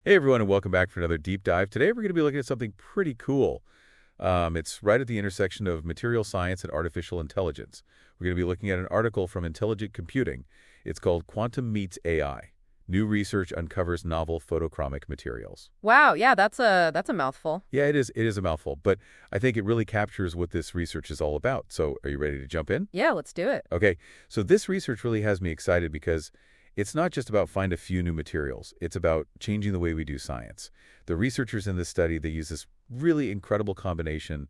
Hey everyone, and welcome back for another deep dive. Today we're going to be looking at something pretty cool. It's right at the intersection of material science and artificial intelligence. We're going to be looking at an article from Intelligent Computing. It's called Quantum Meets AI. New research uncovers novel photochromic materials. Wow, yeah, that's a mouthful. Yeah, it is. It is a mouthful, but I think it really captures what this research is all about. So are you ready to jump in? Yeah, let's do it. Okay, so this research really has me excited because it's not just about find a few new materials. It's about changing the way we do science. The researchers in this study, they use this really incredible combination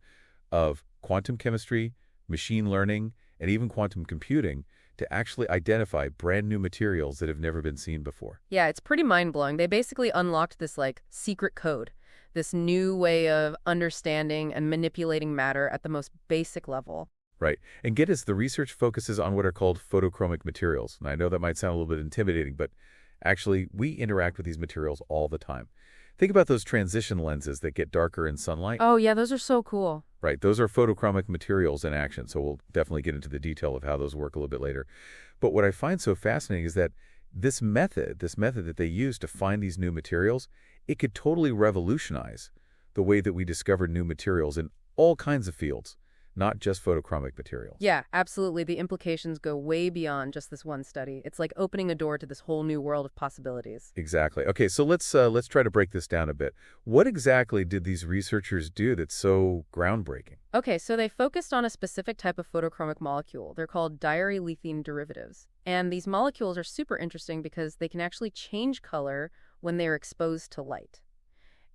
of quantum chemistry, machine learning, and even quantum computing to actually identify brand new materials that have never been seen before. Yeah, it's pretty mind-blowing. They basically unlocked this secret code, this new way of understanding and manipulating matter at the most basic level. Right. And get this, the research focuses on what are called photochromic materials. And I know that might sound a little bit intimidating, but actually we interact with these materials all the time. Think about those transition lenses that get darker in sunlight. Oh, yeah, those are so cool. Right. Those are photochromic materials in action. So we'll definitely get into the detail of how those work a little bit later. But what I find so fascinating is that this method that they use to find these new materials, it could totally revolutionize the way that we discover new materials in all kinds of fields, not just photochromic materials. Yeah, absolutely. The implications go way beyond just this one study. It's like opening a door to this whole new world of possibilities. Exactly. Okay, so let's try to break this down a bit. What exactly did these researchers do that's so groundbreaking? Okay, so they focused on a specific type of photochromic molecule. They're called diarylethene derivatives. And these molecules are super interesting because they can actually change color when they're exposed to light.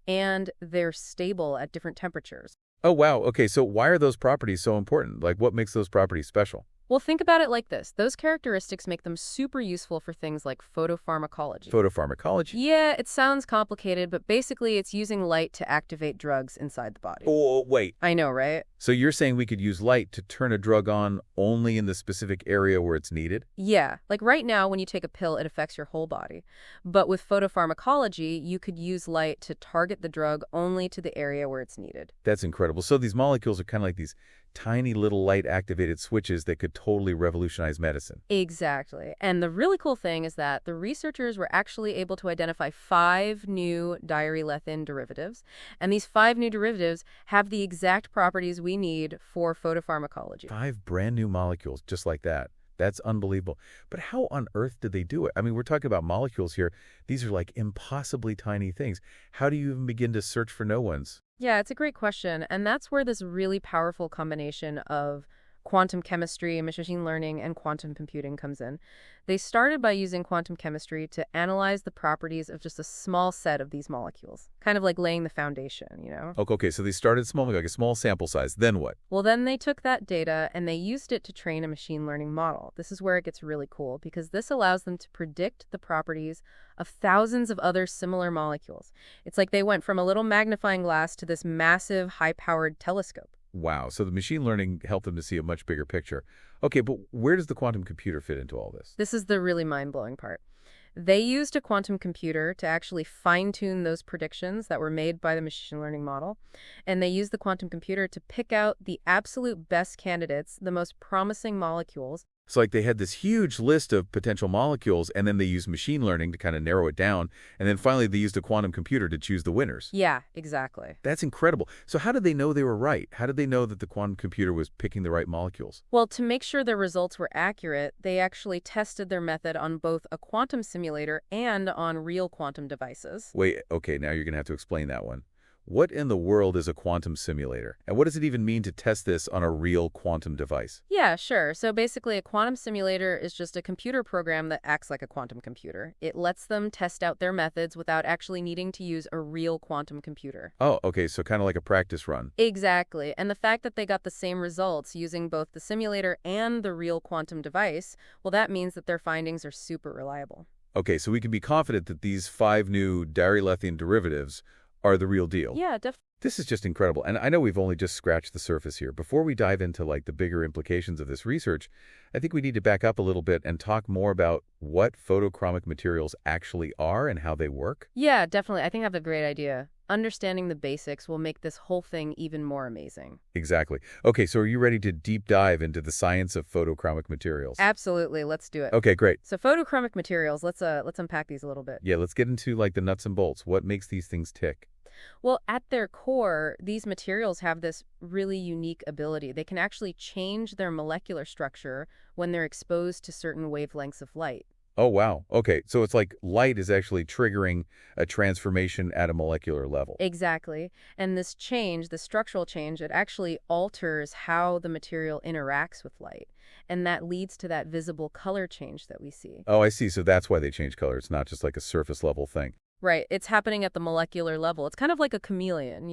And they're stable at different temperatures. Oh, wow. Okay, so why are those properties so important? Like, what makes those properties special? Well, think about it like this. Those characteristics make them super useful for things like photopharmacology. Photopharmacology? Yeah, it sounds complicated, but basically it's using light to activate drugs inside the body. Oh, wait. I know, right? So you're saying we could use light to turn a drug on only in the specific area where it's needed? Yeah, like right now when you take a pill, it affects your whole body. But with photopharmacology, you could use light to target the drug only to the area where it's needed. That's incredible. So these molecules are kind of like these tiny little light-activated switches that could totally revolutionize medicine. Exactly. And the really cool thing is that the researchers were actually able to identify 5 new diarylethene derivatives. And these 5 new derivatives have the exact properties we need for photopharmacology. 5 brand new molecules just like that. That's unbelievable. But how on earth did they do it? I mean, we're talking about molecules here. These are like impossibly tiny things. How do you even begin to search for no ones? Yeah, it's a great question. And that's where this really powerful combination of quantum chemistry, machine learning, and quantum computing comes in. They started by using quantum chemistry to analyze the properties of just a small set of these molecules, kind of like laying the foundation. Okay, so they started small, like a small sample size. Then what? Well, then they took that data and they used it to train a machine learning model. This is where it gets really cool because this allows them to predict the properties of thousands of other similar molecules. It's like they went from a little magnifying glass to this massive, high-powered telescope. Wow, so the machine learning helped them to see a much bigger picture. Okay, but where does the quantum computer fit into all this? This is the really mind-blowing part. They used a quantum computer to actually fine-tune those predictions that were made by the machine learning model. And they used the quantum computer to pick out the absolute best candidates, the most promising molecules. So like they had this huge list of potential molecules, and then they used machine learning to kind of narrow it down, and then finally they used a quantum computer to choose the winners. Yeah, exactly. That's incredible. So how did they know they were right? How did they know that the quantum computer was picking the right molecules? Well, to make sure their results were accurate, they actually tested their method on both a quantum simulator and on real quantum devices. Wait, okay, now you're going to have to explain that one. What in the world is a quantum simulator? And what does it even mean to test this on a real quantum device? Yeah, sure. So basically, a quantum simulator is just a computer program that acts like a quantum computer. It lets them test out their methods without actually needing to use a real quantum computer. Oh, okay, so kind of like a practice run. Exactly. And the fact that they got the same results using both the simulator and the real quantum device, well, that means that their findings are super reliable. Okay, so we can be confident that these 5 new diarylethene derivatives are the real deal. Yeah, definitely. This is just incredible. And I know we've only just scratched the surface here. Before we dive into like the bigger implications of this research, I think we need to back up a little bit and talk more about what photochromic materials actually are and how they work. Yeah, definitely. I think I have a great idea. Understanding the basics will make this whole thing even more amazing. Exactly. Okay, so are you ready to deep dive into the science of photochromic materials? Absolutely, let's do it. Okay, great. So photochromic materials, let's unpack these a little bit. Yeah, let's get into like the nuts and bolts. What makes these things tick? Well, at their core, these materials have this really unique ability. They can actually change their molecular structure when they're exposed to certain wavelengths of light. Oh, wow. Okay, so it's like light is actually triggering a transformation at a molecular level. Exactly. And this change, the structural change, it actually alters how the material interacts with light. And that leads to that visible color change that we see. Oh, I see. So that's why they change color. It's not just like a surface level thing. Right. It's happening at the molecular level. It's kind of like a chameleon,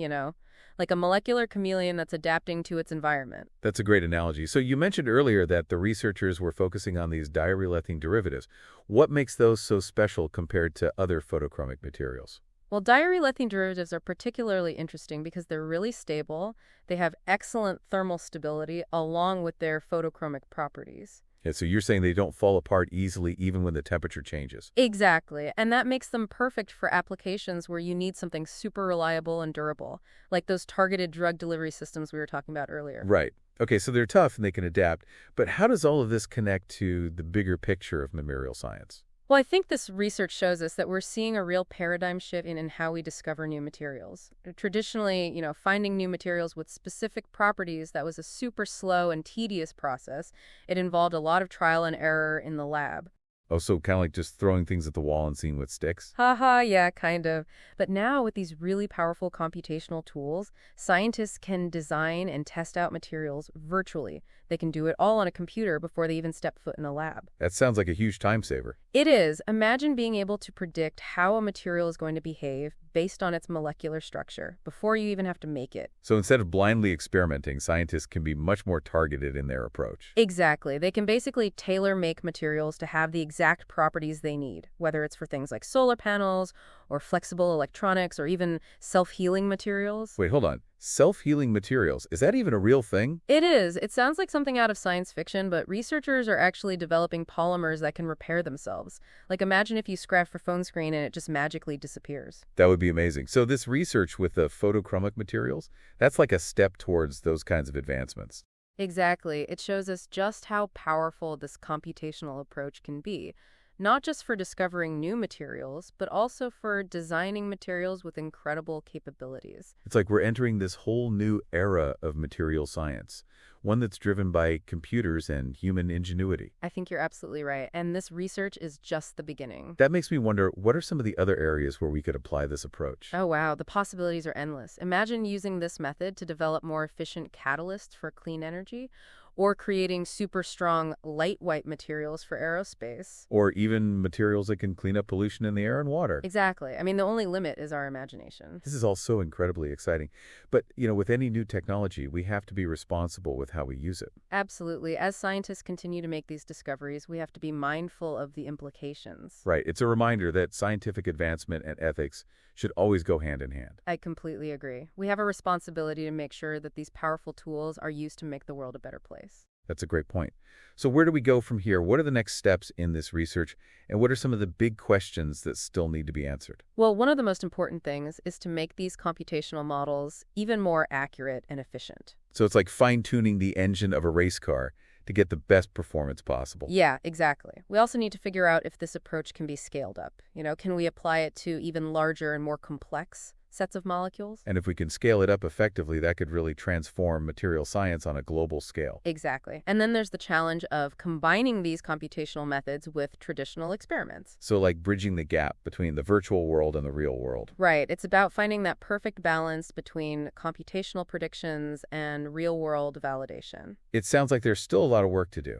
like a molecular chameleon that's adapting to its environment. That's a great analogy. So you mentioned earlier that the researchers were focusing on these diarylethene derivatives. What makes those so special compared to other photochromic materials? Well, diarylethene derivatives are particularly interesting because they're really stable. They have excellent thermal stability along with their photochromic properties. Yeah, so you're saying they don't fall apart easily even when the temperature changes. Exactly. And that makes them perfect for applications where you need something super reliable and durable, like those targeted drug delivery systems we were talking about earlier. Right. Okay, so they're tough and they can adapt. But how does all of this connect to the bigger picture of material science? Well, I think this research shows us that we're seeing a real paradigm shift in how we discover new materials. Traditionally, finding new materials with specific properties, that was a super slow and tedious process. It involved a lot of trial and error in the lab. Oh, so kind of like just throwing things at the wall and seeing what sticks? Haha, yeah, kind of. But now with these really powerful computational tools, scientists can design and test out materials virtually. They can do it all on a computer before they even step foot in a lab. That sounds like a huge time saver. It is. Imagine being able to predict how a material is going to behave based on its molecular structure before you even have to make it. So instead of blindly experimenting, scientists can be much more targeted in their approach. Exactly. They can basically tailor-make materials to have the exact properties they need, whether it's for things like solar panels or flexible electronics or even self-healing materials. Wait, hold on. Self-healing materials, is that even a real thing? It is. It sounds like something out of science fiction, but researchers are actually developing polymers that can repair themselves. Like imagine if you scratch your phone screen and it just magically disappears. That would be amazing. So this research with the photochromic materials, that's like a step towards those kinds of advancements. Exactly. It shows us just how powerful this computational approach can be, not just for discovering new materials, but also for designing materials with incredible capabilities. It's like we're entering this whole new era of material science, one that's driven by computers and human ingenuity. I think you're absolutely right, and this research is just the beginning. That makes me wonder, what are some of the other areas where we could apply this approach? Oh wow, the possibilities are endless. Imagine using this method to develop more efficient catalysts for clean energy, or creating super strong, lightweight materials for aerospace. Or even materials that can clean up pollution in the air and water. Exactly. I mean, the only limit is our imagination. This is all so incredibly exciting. But, with any new technology, we have to be responsible with how we use it. Absolutely. As scientists continue to make these discoveries, we have to be mindful of the implications. Right. It's a reminder that scientific advancement and ethics should always go hand in hand. I completely agree. We have a responsibility to make sure that these powerful tools are used to make the world a better place. That's a great point. So where do we go from here? What are the next steps in this research? And what are some of the big questions that still need to be answered? Well, one of the most important things is to make these computational models even more accurate and efficient. So it's like fine-tuning the engine of a race car to get the best performance possible. Yeah, exactly. We also need to figure out if this approach can be scaled up. Can we apply it to even larger and more complex sets of molecules? And if we can scale it up effectively, that could really transform material science on a global scale. Exactly. And then there's the challenge of combining these computational methods with traditional experiments. So like bridging the gap between the virtual world and the real world. Right. It's about finding that perfect balance between computational predictions and real-world validation. It sounds like there's still a lot of work to do,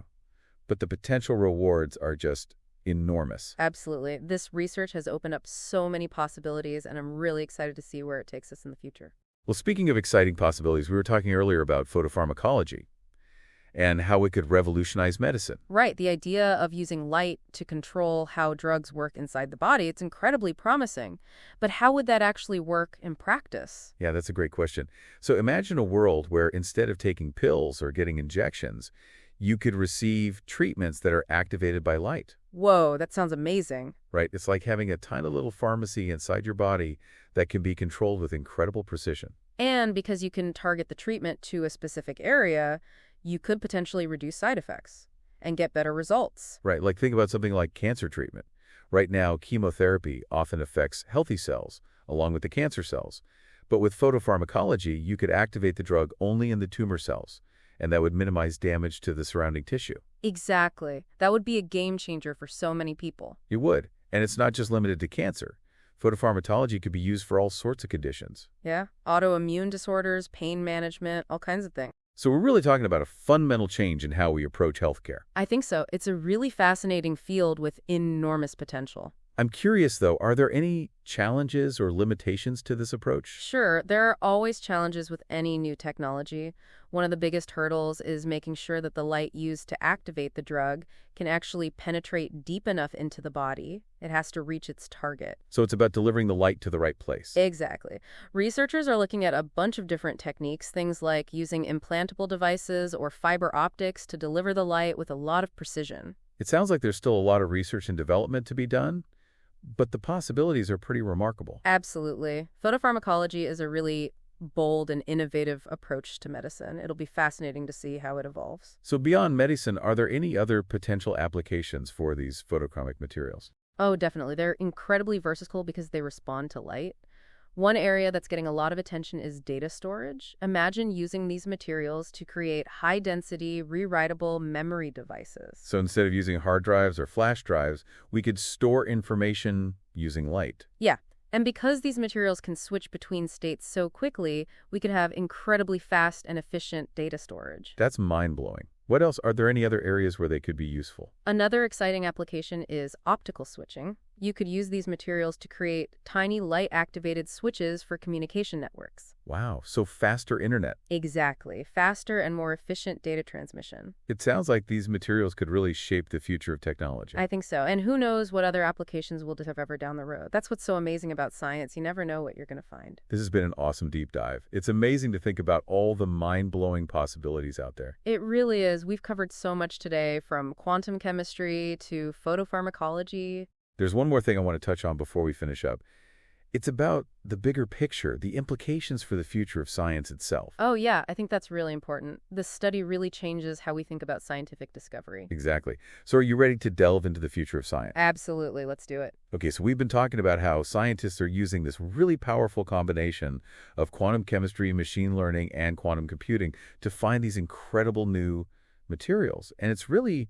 but the potential rewards are just enormous. Absolutely. This research has opened up so many possibilities, and I'm really excited to see where it takes us in the future. Well, speaking of exciting possibilities, we were talking earlier about photopharmacology and how it could revolutionize medicine. Right. The idea of using light to control how drugs work inside the body, it's incredibly promising. But how would that actually work in practice? Yeah, that's a great question. So imagine a world where instead of taking pills or getting injections, you could receive treatments that are activated by light, Whoa, that sounds amazing. right? It's like having a tiny little pharmacy inside your body that can be controlled with incredible precision. And because you can target the treatment to a specific area, you could potentially reduce side effects and get better results. Right, like think about something like cancer treatment. Right now, chemotherapy often affects healthy cells along with the cancer cells. But with photopharmacology, you could activate the drug only in the tumor cells, and that would minimize damage to the surrounding tissue. Exactly. That would be a game changer for so many people. It would. And it's not just limited to cancer. Photopharmacology could be used for all sorts of conditions. Yeah, autoimmune disorders, pain management, all kinds of things. So we're really talking about a fundamental change in how we approach healthcare. I think so. It's a really fascinating field with enormous potential. I'm curious, though, are there any challenges or limitations to this approach? Sure, there are always challenges with any new technology. One of the biggest hurdles is making sure that the light used to activate the drug can actually penetrate deep enough into the body. It has to reach its target. So it's about delivering the light to the right place. Exactly. Researchers are looking at a bunch of different techniques, things like using implantable devices or fiber optics to deliver the light with a lot of precision. It sounds like there's still a lot of research and development to be done, but the possibilities are pretty remarkable. Absolutely. Photopharmacology is a really bold and innovative approach to medicine. It'll be fascinating to see how it evolves. So beyond medicine, are there any other potential applications for these photochromic materials? Oh, definitely. They're incredibly versatile because they respond to light. One area that's getting a lot of attention is data storage. Imagine using these materials to create high-density, rewritable memory devices. So instead of using hard drives or flash drives, we could store information using light. Yeah, and because these materials can switch between states so quickly, we could have incredibly fast and efficient data storage. That's mind-blowing. What else? Are there any other areas where they could be useful? Another exciting application is optical switching. You could use these materials to create tiny light-activated switches for communication networks. Wow, so faster internet. Exactly. Faster and more efficient data transmission. It sounds like these materials could really shape the future of technology. I think so. And who knows what other applications we'll discover down the road. That's what's so amazing about science. You never know what you're going to find. This has been an awesome deep dive. It's amazing to think about all the mind-blowing possibilities out there. It really is. We've covered so much today, from quantum chemistry to photopharmacology. There's one more thing I want to touch on before we finish up. It's about the bigger picture, the implications for the future of science itself. Oh, yeah, I think that's really important. This study really changes how we think about scientific discovery. Exactly. So are you ready to delve into the future of science? Absolutely. Let's do it. Okay, so we've been talking about how scientists are using this really powerful combination of quantum chemistry, machine learning, and quantum computing to find these incredible new materials. And it's really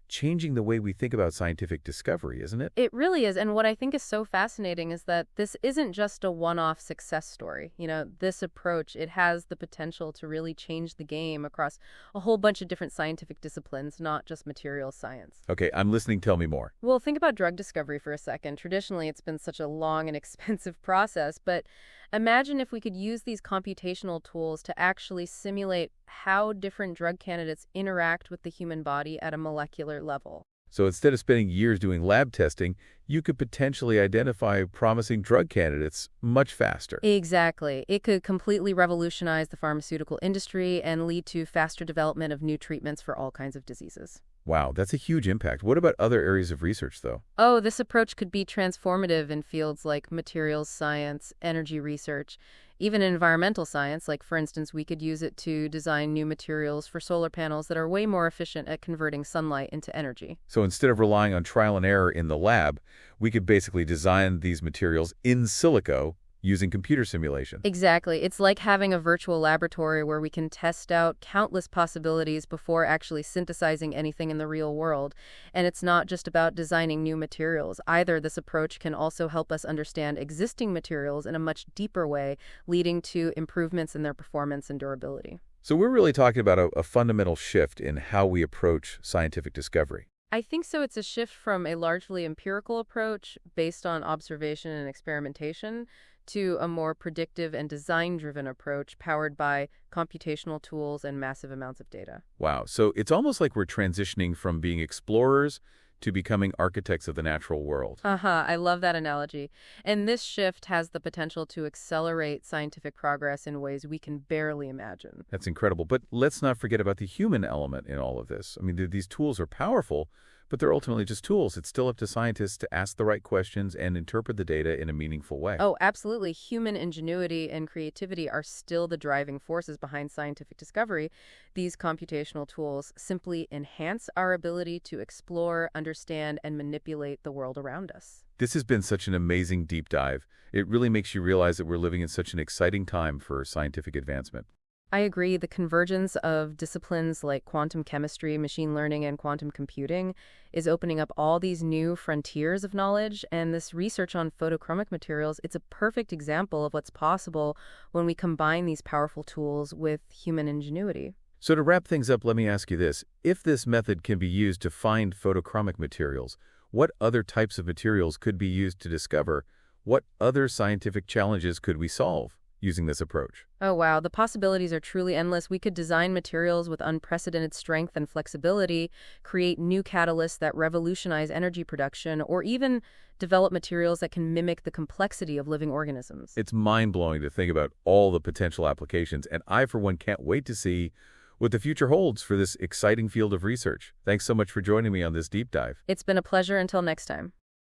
changing the way we think about scientific discovery, isn't it? It really is. And what I think is so fascinating is that this isn't just a one-off success story. This approach, it has the potential to really change the game across a whole bunch of different scientific disciplines, not just materials science. Okay, I'm listening. Tell me more. Well, think about drug discovery for a second. Traditionally, it's been such a long and expensive process, but imagine if we could use these computational tools to actually simulate how different drug candidates interact with the human body at a molecular level. So instead of spending years doing lab testing, you could potentially identify promising drug candidates much faster. Exactly. It could completely revolutionize the pharmaceutical industry and lead to faster development of new treatments for all kinds of diseases. Wow, that's a huge impact. What about other areas of research, though? Oh, this approach could be transformative in fields like materials science, energy research, even environmental science. Like, for instance, we could use it to design new materials for solar panels that are way more efficient at converting sunlight into energy. So instead of relying on trial and error in the lab, we could basically design these materials in silico using computer simulation. Exactly. It's like having a virtual laboratory where we can test out countless possibilities before actually synthesizing anything in the real world. And it's not just about designing new materials either. This approach can also help us understand existing materials in a much deeper way, leading to improvements in their performance and durability. So we're really talking about a fundamental shift in how we approach scientific discovery. I think so. It's a shift from a largely empirical approach based on observation and experimentation to a more predictive and design-driven approach powered by computational tools and massive amounts of data. Wow. So it's almost like we're transitioning from being explorers to becoming architects of the natural world. I love that analogy. And this shift has the potential to accelerate scientific progress in ways we can barely imagine. That's incredible. But let's not forget about the human element in all of this. I mean, these tools are powerful, but they're ultimately just tools. It's still up to scientists to ask the right questions and interpret the data in a meaningful way. Oh, absolutely. Human ingenuity and creativity are still the driving forces behind scientific discovery. These computational tools simply enhance our ability to explore, understand, and manipulate the world around us. This has been such an amazing deep dive. It really makes you realize that we're living in such an exciting time for scientific advancement. I agree. The convergence of disciplines like quantum chemistry, machine learning, and quantum computing is opening up all these new frontiers of knowledge. And this research on photochromic materials, it's a perfect example of what's possible when we combine these powerful tools with human ingenuity. So to wrap things up, let me ask you this. If this method can be used to find photochromic materials, what other types of materials could be used to discover? What other scientific challenges could we solve using this approach? Oh, wow. The possibilities are truly endless. We could design materials with unprecedented strength and flexibility, create new catalysts that revolutionize energy production, or even develop materials that can mimic the complexity of living organisms. It's mind-blowing to think about all the potential applications, and I, for one, can't wait to see what the future holds for this exciting field of research. Thanks so much for joining me on this deep dive. It's been a pleasure. Until next time.